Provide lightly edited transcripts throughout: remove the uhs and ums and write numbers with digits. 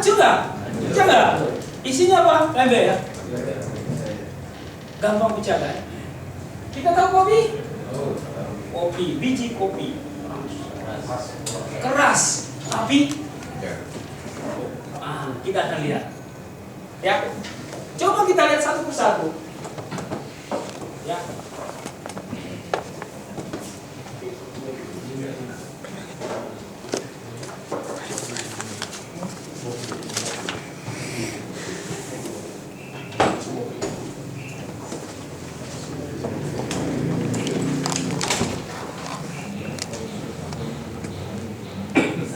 Hancur nggak? Jaga. Isinya apa? Lembek ya. Gampang pecah kan? Kita tahu kopi? Kopi, biji kopi keras, tapi kita akan lihat. Ya, coba kita lihat satu persatu. Ya.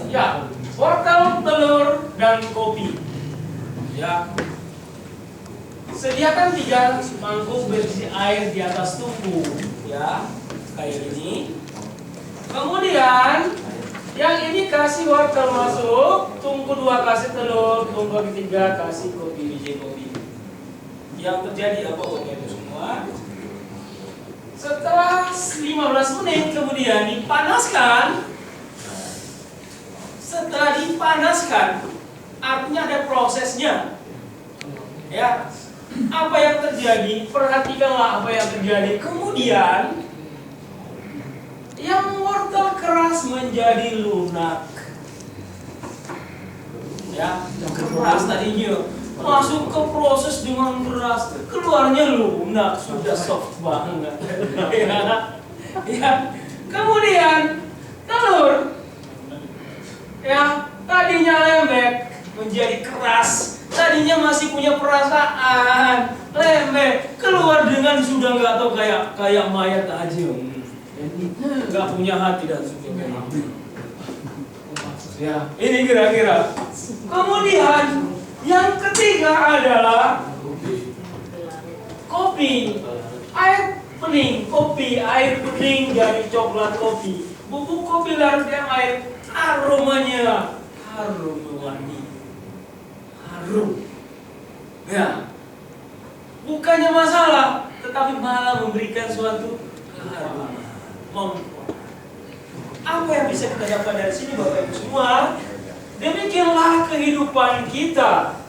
Ya, wortel, telur, dan kopi. Ya, sediakan 3 mangkuk berisi air di atas tungku, ya, kayak gini. Kemudian, yang ini kasih wortel masuk, tungku 2 kasih telur, tungku ketiga kasih kopi, biji kopi. Yang terjadi apa itu semua? Setelah 15 menit kemudian dipanaskan. Setelah dipanaskan, artinya ada prosesnya. Ya, apa yang terjadi? Perhatikanlah apa yang terjadi. Kemudian, yang wortel keras menjadi lunak. Ya, keras tadinya masuk ke proses dengan keras, keluarnya lunak, sudah soft banget. Ya, kemudian telur. Ya, tadinya lembek menjadi keras, tadinya masih punya perasaan, lembek, keluar dengan sudah nggak tahu kayak mayat aja, nggak punya hati dan sebagainya. Ya, ini kira-kira. Kemudian yang ketiga adalah kopi, air bening, kopi, air bening dari coklat kopi, bubuk kopi larut yang air. Aromanya harum wangi, harum. Ya, bukannya masalah, tetapi malah memberikan suatu keharuman. Apa yang bisa kita dapat dari sini, Bapak Ibu semua? Demikianlah kehidupan kita.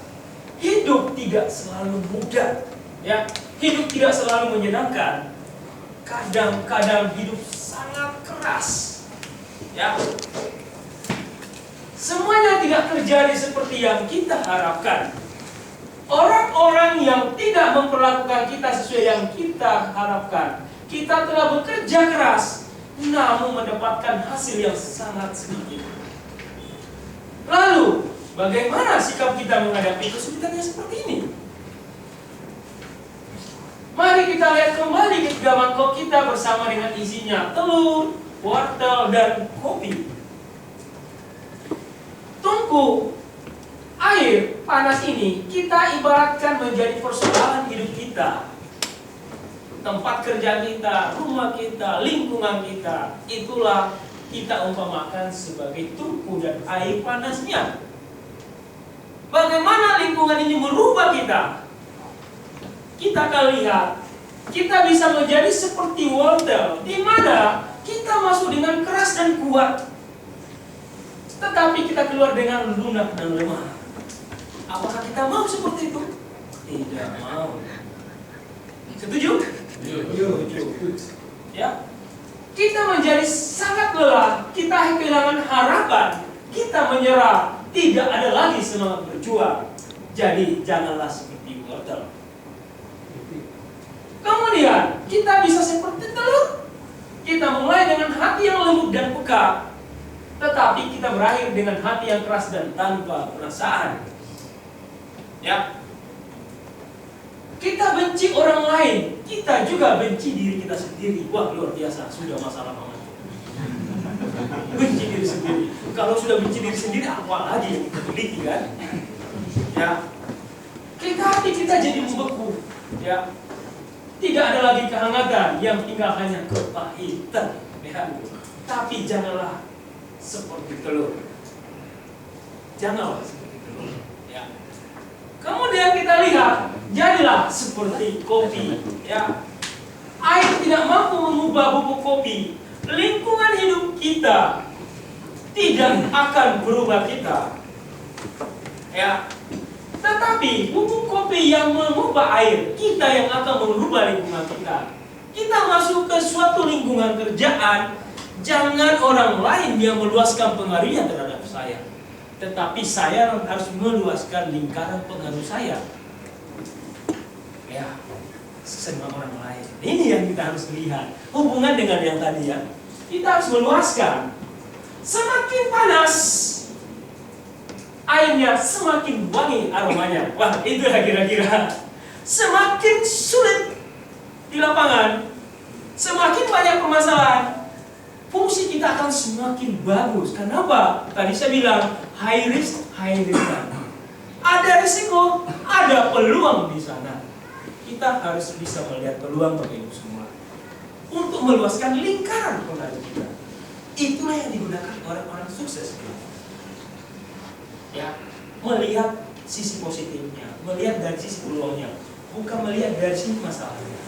Hidup tidak selalu mudah, ya. Hidup tidak selalu menyenangkan. Kadang-kadang hidup sangat keras, ya. Semuanya tidak terjadi seperti yang kita harapkan. Orang-orang yang tidak memperlakukan kita sesuai yang kita harapkan. Kita telah bekerja keras, namun mendapatkan hasil yang sangat sedikit. Lalu, bagaimana sikap kita menghadapi kesulitan yang seperti ini? Mari kita lihat kembali ke 3 mangkok kita bersama dengan isinya telur, wortel, dan kopi. Tungku air panas ini kita ibaratkan menjadi persoalan hidup kita. Tempat kerja kita, rumah kita, lingkungan kita, itulah kita umpamakan sebagai tungku dan air panasnya. Bagaimana lingkungan ini merubah kita? Kita akan lihat, kita bisa menjadi seperti wortel, di mana kita masuk dengan keras dan kuat, tetapi kita keluar dengan lunak dan lemah. Apakah kita mau seperti itu? Tidak mau. Setuju? Setuju. Ya. Kita menjadi sangat lelah, kita kehilangan harapan, kita menyerah, tidak ada lagi semangat berjuang. Jadi janganlah seperti wortel. Kemudian kita bisa seperti telur. Kita mulai dengan hati yang lembut dan peka, tetapi kita berakhir dengan hati yang keras dan tanpa perasaan. Ya. Kita benci orang lain, kita juga benci diri kita sendiri. Wah, luar biasa, sudah masalah banget. Benci diri sendiri. Kalau sudah benci diri sendiri, apa lagi yang kita teliti kan? Ya. Hati kita jadi membeku. Ya. Tidak ada lagi kehangatan, yang tinggal hanya kepahitan. Ya. Tapi janganlah seperti telur. Janganlah seperti telur. Ya. Kemudian kita lihat, jadilah seperti kopi. Ya. Air tidak mampu mengubah bubuk kopi. Lingkungan hidup kita tidak akan berubah kita. Ya. Tetapi pupuk kopi yang mengubah air, kita yang akan merubah lingkungan kita. Kita masuk ke suatu lingkungan kerjaan, jangan orang lain yang meluaskan pengaruhnya terhadap saya, tetapi saya harus meluaskan lingkaran pengaruh saya. Ya, sama orang lain. Ini yang kita harus lihat. Hubungan dengan yang tadi ya. Kita harus meluaskan. Semakin panas airnya, semakin wangi aromanya. Wah, itulah kira-kira. Semakin sulit di lapangan, semakin banyak permasalahan, fungsi kita akan semakin bagus. Kenapa? Tadi saya bilang high risk, high return. Ada risiko, ada peluang di sana. Kita harus bisa melihat peluang bagi itu semua untuk meluaskan lingkaran pengaruh kita. Itulah yang digunakan orang-orang sukses. Ya, melihat sisi positifnya, melihat dari sisi peluangnya, bukan melihat dari sisi masalahnya.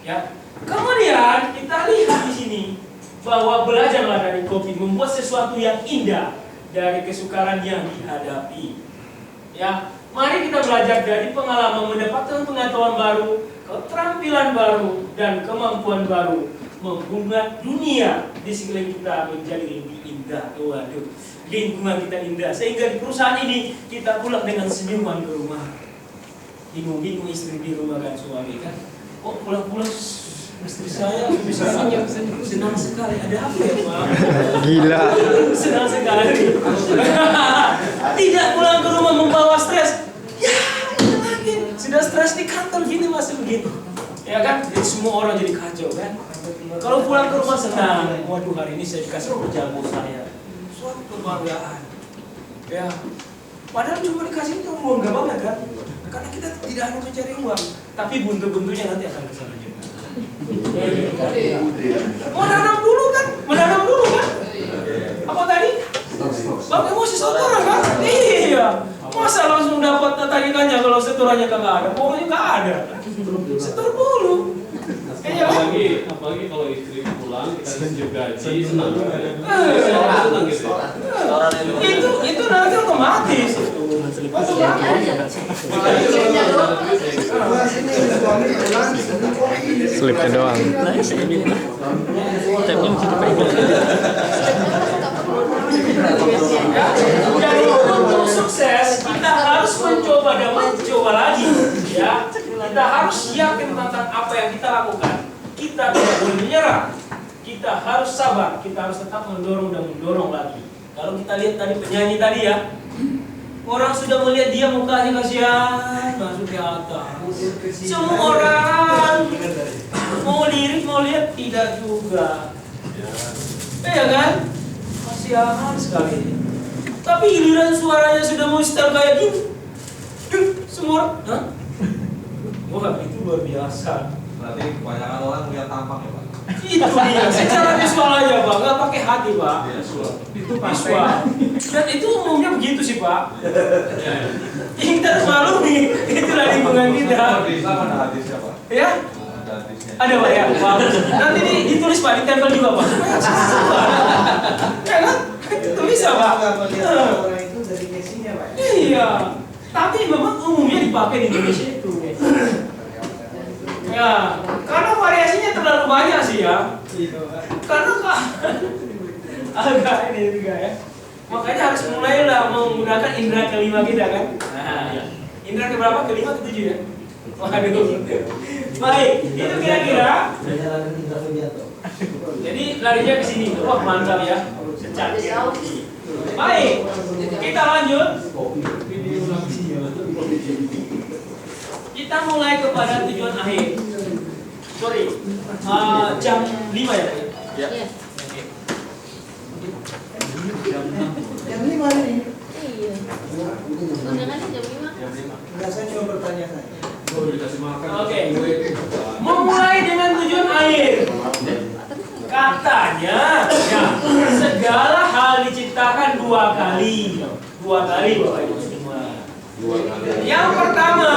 Ya, kemudian kita lihat di sini bahwa belajarlah dari kopi, membuat sesuatu yang indah dari kesukaran yang dihadapi. Ya, mari kita belajar dari pengalaman, mendapatkan pengetahuan baru, keterampilan baru, dan kemampuan baru, membuat dunia di sekeliling kita menjadi lebih indah. Waduh, lingkungan kita indah, sehingga di perusahaan ini kita pulang dengan senyuman ke rumah. Bingung-bingung istri di rumah kan, suami kan, kok pulang-pulang istri saya bisa senyum, senang sekali. Ada apa ya Pak? Gila. Senang sekali. Tidak pulang ke rumah membawa stres. Ya, ini lagi sudah stres di kantor gini masih begitu. Ya kan, jadi semua orang jadi kacau kan. Kalau pulang ke rumah senang, waduh hari ini saya dikasih jamu saya. Suatu kebanggaan. Ya, padahal cuma dikasih itu uang gak banget kan? Karena kita tidak hanya mencari uang, tapi buntu-buntunya nanti akan kesana juga. Mau nanam dulu kan? Menanam dulu kan? Apa tadi? Bang emosi setoran kan? Iya. Masa langsung dapat tagihannya kalau setorannya kagak ada? Pokoknya nggak ada. Setor dulu. Iya kan? Apalagi kalau istri pulang kita tunjuk gaji senang. Senang gitu. Itu nanti otomatis. Slipnya doang. Jadi untuk sukses kita harus mencoba dan mencoba lagi. Ya, kita harus yakin tentang apa yang kita lakukan. Kita tidak boleh menyerah. Kita harus sabar. Kita harus tetap mendorong dan mendorong lagi. Kalau kita lihat tadi penyanyi tadi ya, orang sudah melihat dia mukanya kasihan masuk ke atas. Semua orang mau lirik mau lihat tidak juga. Ya kan? Kasihan sekali. Tapi giliran suaranya sudah mau setel kayak gini, semua, hah? Wah itu luar biasa. Berarti kebanyakan orang lihat tampang ya Pak? Itu dia, secara visual aja Pak, nggak pakai hati Pak. Itu visual. Dan itu umumnya begitu sih Pak. Kita harus maklumi, itulah lingkungan kita. Ada hadisnya Pak? Ya? Ada hadisnya. Ada Pak ya? Pak. Nanti ditulis Pak, ditempel juga Pak. Ya kan? Itu bisa Pak. Orang itu dari casingnya Pak. Iya. Tapi memang umumnya dipakai di Indonesia itu. Ya, karena variasinya terlalu banyak sih ya. Karena agak ini juga ya. Makanya harus mulailah menggunakan indera kelima kita kan. Nah, indera keberapa? Kelima, ketujuh ya. Waduh. Baik, itu kira-kira. Jadi larinya ke sini. Wah mantap ya. Secakir. Baik, kita lanjut. Kita mulai kepada tujuan akhir. Sorry, jam 5 ya? Ya. Oke. Jam 5 ini. Iya. Undangannya jam 5. Enggak, saya cuma bertanya saja. Oh, dikasih makan. Oke. Memulai dengan tujuan akhir. Katanya, ya, segala hal diciptakan dua kali. Dua kali Bapak Ibu semua. Yang pertama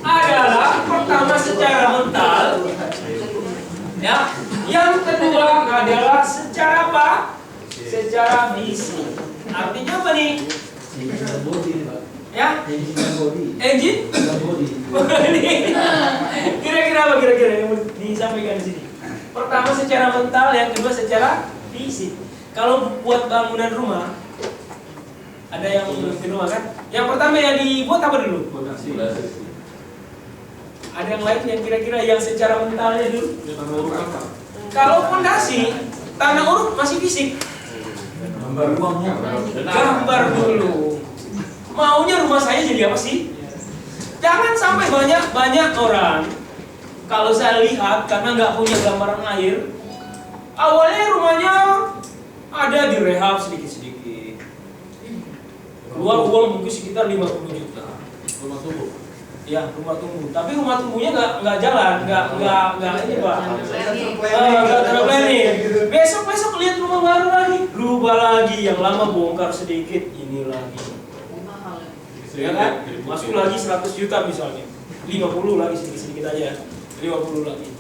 adalah secara mental, ya. Yang kedua adalah secara apa? Secara visi. Artinya apa nih? body ini Pak. Ya, Jadi single body. engine. Single body. Kira-kira apa kira-kira yang mau disampaikan di sini? Pertama secara mental, yang kedua secara fisik. Kalau buat bangunan rumah, ada yang di rumah kan? Yang pertama yang dibuat apa dulu? Fondasi. Ada yang lain yang kira-kira yang secara mentalnya dulu? Ya tanah uruk apa? Kalau fondasi, tanah uruk masih fisik. Gambar uangnya. Gambar dulu. Maunya rumah saya jadi apa sih? Jangan sampai banyak orang. Kalau saya lihat karena nggak punya gambaran air, awalnya rumahnya ada direhab sedikit-sedikit. Keluar uang mungkin sekitar 50 juta. Rumah tumbuh. Ya, rumah tumbuh. Tapi rumah tumbuhnya nggak jalan, nggak ini Pak. Nggak terplanning. Besok lihat rumah baru lagi, rubah lagi, yang lama bongkar sedikit, ini lagi. Ya kan? Masuk lagi 100 juta misalnya, 50 lagi sedikit-sedikit aja, 50 lagi.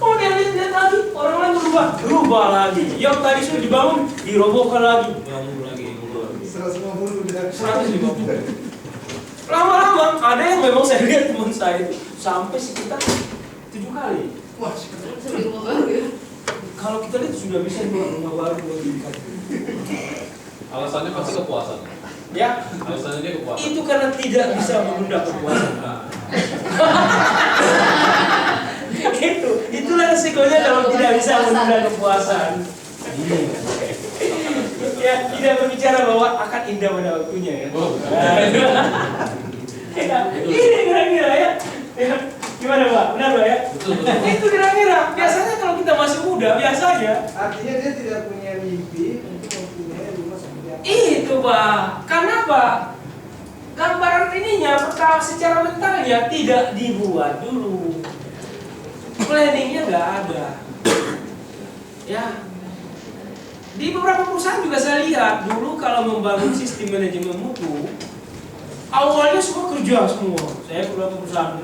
Kemudian lihat lagi, orang lain berubah lagi. Yang tadi sudah dibangun, dirobohkan lagi, bangun lagi. 150. Lama-lama ada yang memang saya lihat teman saya itu sampai sekitar 7 kali. Wah, Sebelum rumah baru ya. Kalau kita lihat sudah bisa buat rumah baru buat diikat. Alasannya pasti kepuasan. Ya, Alasannya dia kepuasan. itu karena tidak bisa menunda kepuasan. Itulah resikonya kalau tidak bisa menunda kepuasan. Ya, tidak berbicara bahwa akan indah pada waktunya ya. Ini kira-kira ya. Gimana Pak? Benar Pak ya? Betul. Itu kira-kira. Biasanya kalau kita masih muda, biasanya artinya dia tidak punya mimpi untuk mempunyai rumah seperti apa. itu Pak. Karena apa? Gambaran ininya pertama secara mentalnya tidak dibuat dulu. Planningnya nggak ada. Ya. Di beberapa perusahaan juga saya lihat dulu kalau membangun sistem manajemen mutu, awalnya semua kerja semua. Saya beberapa perusahaan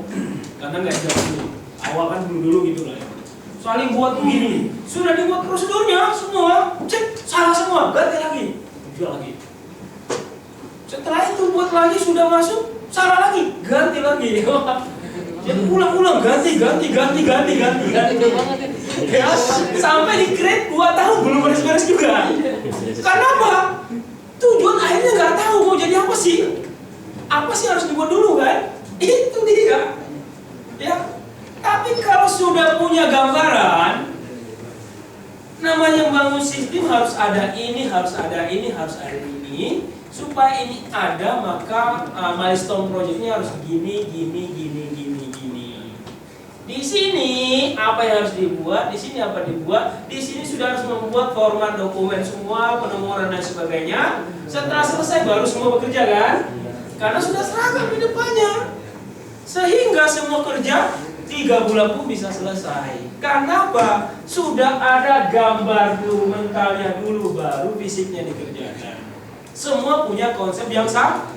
karena nggak jauh dulu. Awal kan dulu gitu lah. Ya. Saling buat begini, sudah dibuat prosedurnya semua, cek salah semua, ganti lagi, kerja lagi. Setelah itu buat lagi sudah masuk, salah lagi, ganti lagi. Jadi ulang-ulang ganti. Udah banget itu. Ya, sampai di grade 2 tahun belum beres-beres juga. Karena apa? Tujuan akhirnya nggak tahu mau jadi apa sih. Apa sih harus dibuat dulu kan? Itu dia. Ya. Tapi kalau sudah punya gambaran, namanya bangun sistem harus ada ini, harus ada ini, harus ada ini. Supaya ini ada maka milestone projectnya harus gini. Di sini apa yang harus dibuat, di sini apa dibuat, di sini sudah harus membuat format dokumen semua, penomoran dan sebagainya. Setelah selesai baru semua bekerja kan? Karena sudah seragam di depannya. Sehingga semua kerja 3 bulan pun bisa selesai. Karena apa? Sudah ada gambar dulu, mentalnya dulu, baru fisiknya dikerjakan. Semua punya konsep yang sama.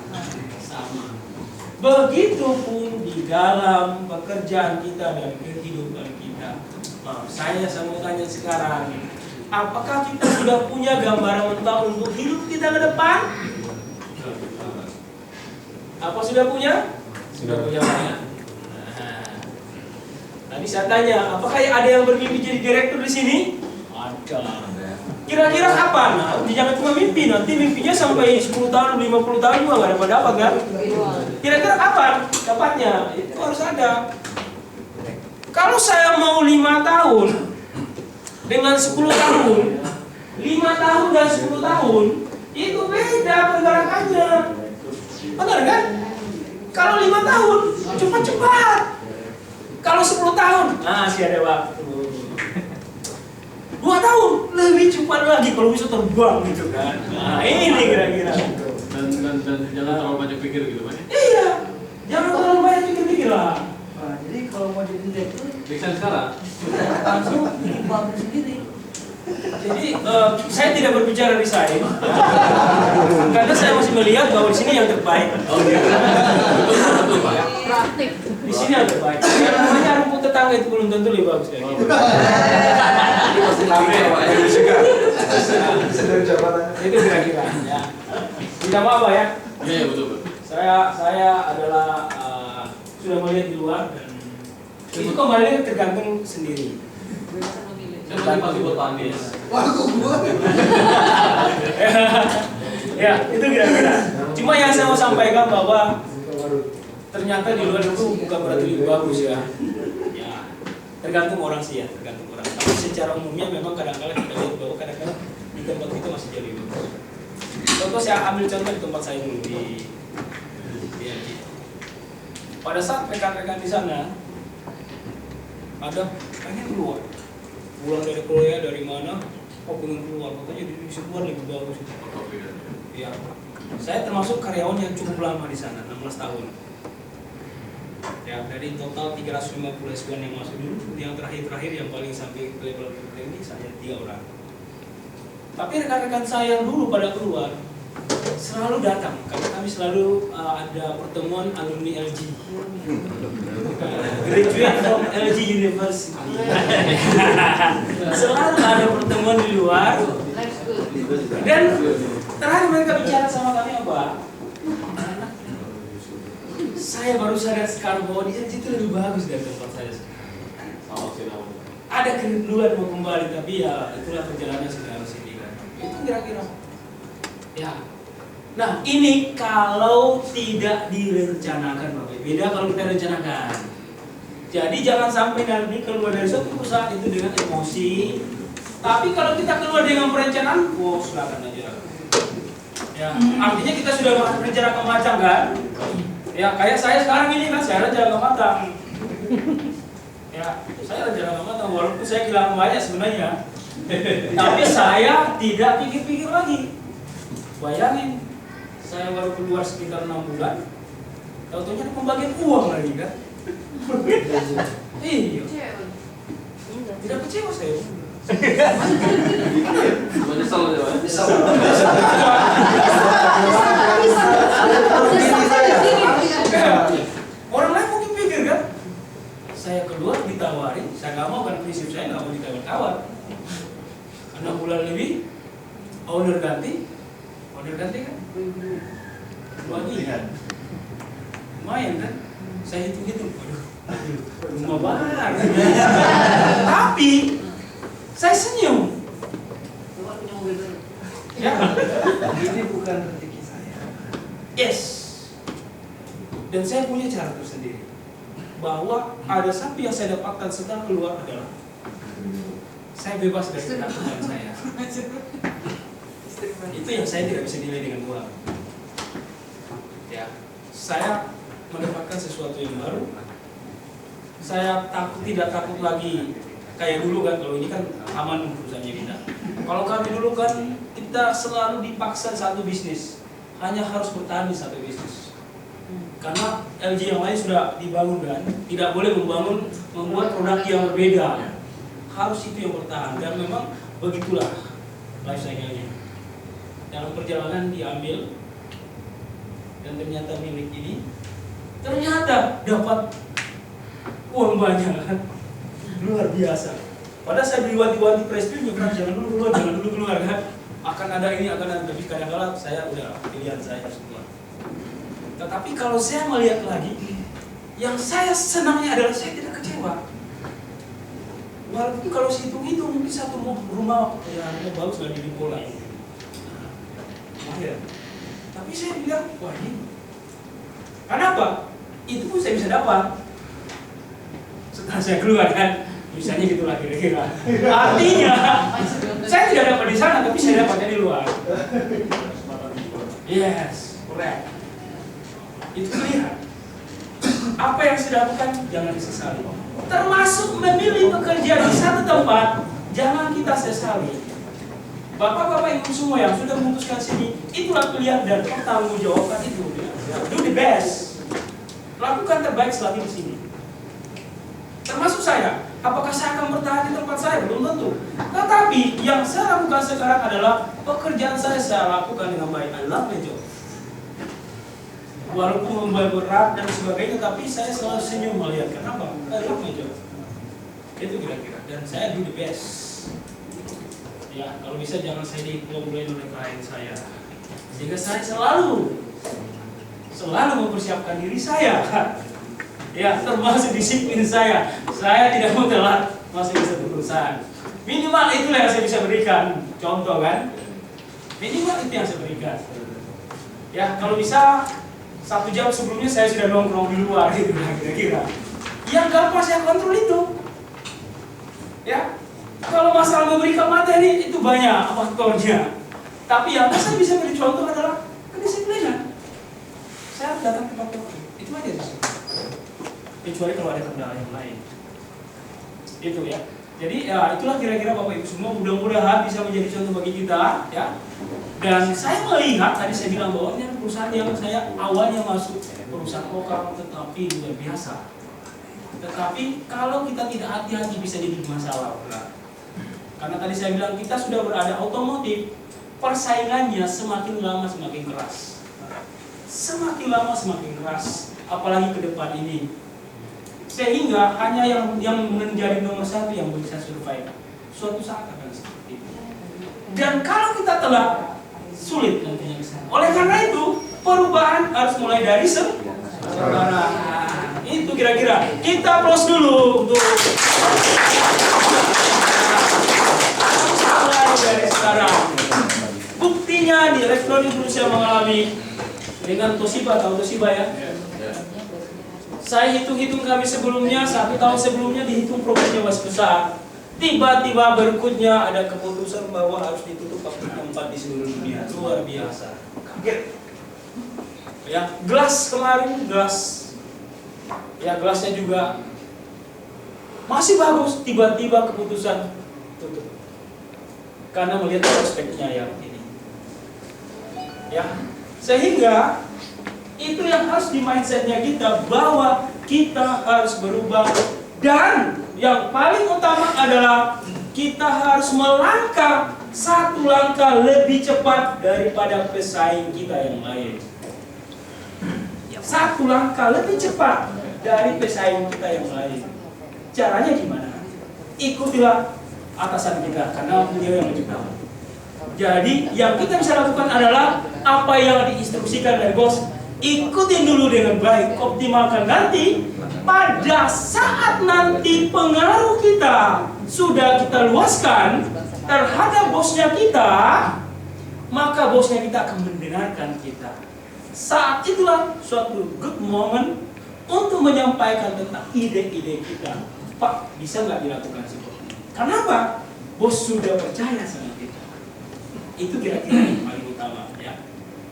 Begitupun di dalam pekerjaan kita dan kehidupan kita. Saya mau tanya sekarang, apakah kita sudah punya gambaran mental untuk hidup kita ke depan? Apa sudah punya? Sudah punya banyak. Tadi saya tanya, apakah ada yang bermimpi jadi direktur di sini? Ada. Kira-kira kapan? Nah, jangan cuma mimpi, nanti mimpinya sampai 10 tahun, 50 tahun juga nggak dapat kan? Kira-kira kapan dapatnya? Itu harus ada. Kalau saya mau 5 tahun dengan 10 tahun, 5 tahun dan 10 tahun, itu beda pergerakannya. Benar kan? Kalau 5 tahun, cepat-cepat. Kalau 10 tahun, masih ada waktu. 2 tahun, lebih cepat lagi kalau bisa terbang gitu kan. Nah ini kira-kira. Dan jangan terlalu banyak pikir gitu Pak. Iya, jangan terlalu banyak pikir-pikir lah. Nah, jadi kalau mau jadi direktur, Desain sekarang. langsung bangun sendiri. Jadi saya tidak berbicara desain, karena saya masih melihat bahwa di sini yang terbaik. Oh iya. Betul Pak. Praktik. Di sini yang terbaik. Yang namanya rumput tetangga itu belum tentu lebih bagus kayak gitu. Ini pasti lama ya Pak. Juga. Sedang jabatan. Itu kira-kira. Ya. Tidak apa-apa ya. Iya, betul. Saya adalah sudah melihat di luar dan itu kembali tergantung sendiri. Saya pasti buat Pak Anies. Wah, kok gua? Ya, itu kira-kira. Cuma yang saya mau sampaikan bahwa ternyata di luar itu bukan berarti lebih bagus ya. Ya, tergantung orang sih ya, tergantung orang. Tapi secara umumnya memang kadang-kadang kita lihat bahwa kadang-kadang di tempat kita masih jauh lebih bagus. Contoh saya ambil contoh di tempat saya dulu di LG. Pada saat rekan-rekan di sana ada pengen keluar, pulang dari Korea dari mana, pengen keluar, katanya di luar lebih bagus. Ya, saya termasuk karyawan yang cukup lama di sana, 16 tahun. Ya, dari total 350 S1 yang masuk dulu, yang terakhir yang paling sampai ke level ini saya 3 orang. Tapi rekan-rekan saya yang dulu pada keluar selalu datang karena kami selalu ada pertemuan alumni LG, graduate from LG University. Selalu ada pertemuan di luar. Dan terakhir mereka bicara sama kami apa? Saya baru sadar sekarang bahwa di LG itu lebih bagus dari tempat saya sekarang. Ada kerinduan mau kembali, tapi ya itulah perjalanan sudah harus ini kan. Itu kira-kira. Ya. Nah, ini kalau tidak direncanakan, Bapak. Beda kalau kita rencanakan. Jadi jangan sampai nanti keluar dari suatu perusahaan itu dengan emosi. Tapi kalau kita keluar dengan perencanaan, silakan aja. Ya, artinya kita sudah merencanakan macam kan? Ya, kayak saya sekarang ini kan saya rencanakan matang. Ya, saya rencanakan matang walaupun saya kehilangan banyak sebenarnya. Tapi saya tidak pikir-pikir lagi. Bayangin, saya baru keluar sekitar 6 bulan, tahu-tahunya ada pembagian uang lagi kan? Iya. Tidak kecewa saya. Menyesal ya, Pak. Orang lain mungkin pikir kan, saya keluar ditawarin, saya nggak mau karena prinsip saya nggak mau ditawar-tawar. 6 bulan lebih, owner ganti kan? Lagi lumayan kan? Saya hitung-hitung, rumah banget. Tapi saya senyum. Ya, Ini bukan rezeki saya. yes. Dan saya punya cara tersendiri. Bahwa ada sapi yang saya dapatkan setelah keluar adalah saya bebas dari ketakutan saya. Itu yang saya tidak bisa nilai dengan uang. Ya, saya mendapatkan sesuatu yang baru. Saya tidak takut lagi kayak dulu kan. Kalau ini kan aman perusahaannya kita. Kalau kami dulu kan kita selalu dipaksa satu bisnis, hanya harus bertahan di satu bisnis. Karena LG yang lain sudah dibangun kan, tidak boleh membuat produk yang berbeda. Harus itu yang bertahan dan memang begitulah life cycle-nya. Dalam perjalanan diambil dan ternyata milik ini ternyata dapat uang banyak kan, luar biasa. Padahal saya diwati-wati presiden kan, jangan dulu keluar kan, akan ada ini akan ada, tapi kadang-kadang saya udah pilihan saya semua. Tetapi kalau saya melihat lagi, yang saya senangnya adalah saya tidak kecewa. Walaupun kalau hitung-hitung mungkin satu rumah yang bagus nggak di Nicola. Ya. Tapi saya bilang, wah ini kenapa? Itu pun saya bisa dapat setelah saya keluar kan, misalnya gitulah kira-kira. Artinya saya tidak dapat di sana, tapi saya dapatnya di luar. Yes, correct. Itu lihat apa yang saya lakukan jangan disesali. Termasuk memilih bekerja di satu tempat, jangan kita sesali. Bapak-bapak ibu semua yang sudah memutuskan sini, itulah pilihan dan pertanggungjawabkan itu. Do the best. Lakukan terbaik selagi di sini. Termasuk saya. Apakah saya akan bertahan di tempat saya? Belum tentu. Tetapi yang saya lakukan sekarang adalah pekerjaan saya lakukan dengan baik. I love my job. Walaupun membuat berat dan sebagainya, tapi saya selalu senyum melihat. Kenapa? I love my job. Itu kira-kira. Dan saya do the best. Ya, kalau bisa jangan saya dikomplain oleh klien saya. Sehingga saya selalu selalu mempersiapkan diri saya. Ya, termasuk disiplin saya. Saya tidak mau telat masuk di satu perusahaan. Minimal itulah yang saya bisa berikan. Contoh kan? Minimal itu yang saya berikan. Ya, kalau bisa 1 jam sebelumnya saya sudah nongkrong di luar gitu kira-kira. Yang gampang saya kontrol itu. Ya, kalau masalah memberikan materi itu banyak faktornya. Tapi yang saya bisa beri contoh adalah kedisiplinan. Saya harus datang tepat waktu. Itu aja sih. Kecuali kalau ada kendala yang lain. Itu ya. Jadi ya itulah kira-kira Bapak Ibu semua, mudah-mudahan bisa menjadi contoh bagi kita ya. Dan saya melihat tadi saya bilang bahwa ini perusahaan yang saya awalnya masuk perusahaan lokal tetapi luar biasa. Tetapi kalau kita tidak hati-hati bisa jadi masalah. Karena tadi saya bilang kita sudah berada otomotif, persaingannya semakin lama semakin keras. Semakin lama semakin keras, apalagi ke depan ini. Sehingga hanya yang menjadi nomor 1 yang bisa survive. Suatu saat akan seperti itu. Dan kalau kita telah sulit nantinya ke sana. Oleh karena itu, perubahan harus mulai dari sekarang. Itu kira-kira. Kita close dulu untuk mulai dari sekarang. Buktinya di elektronik Indonesia mengalami dengan Toshiba, tahu Toshiba ya? Saya hitung-hitung kami sebelumnya, 1 tahun sebelumnya dihitung programnya masih besar. Tiba-tiba berikutnya ada keputusan bahwa harus ditutup pabrik keempat di seluruh dunia. Luar biasa. Kaget. Ya, gelas kemarin, gelas. Ya, gelasnya juga masih bagus. Tiba-tiba keputusan tutup. Karena melihat prospeknya yang ini. Ya, sehingga itu yang harus di mindsetnya kita, bahwa kita harus berubah. Dan yang paling utama adalah kita harus melangkah 1 langkah lebih cepat daripada pesaing kita yang lain. 1 langkah lebih cepat dari pesaing kita yang lain. Caranya gimana? Ikutilah atasan kita, karena beliau yang menciptakan. Jadi yang kita bisa lakukan adalah apa yang diinstruksikan dari bos. Ikutin dulu dengan baik, optimalkan. Nanti pada saat nanti pengaruh kita sudah kita luaskan terhadap bosnya kita, maka bosnya kita akan mendengarkan kita. Saat itulah suatu good moment untuk menyampaikan tentang ide-ide kita. Pak, bisa nggak dilakukan seperti ini? Kenapa? Bos sudah percaya sama kita. Itu kira-kira yang paling utama ya.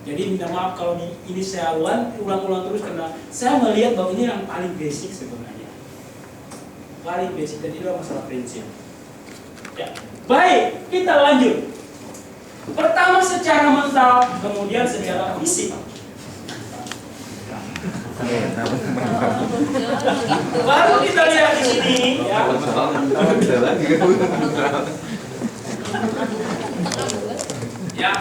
Jadi minta maaf kalau ini saya ulang-ulang terus, karena saya melihat bahwa ini yang paling basic sebenarnya. Paling basic, dan itu masalah prinsip. Ya. Baik, kita lanjut. Pertama secara mental, kemudian secara fisik. Baru kita lihat di sini ya. Ya.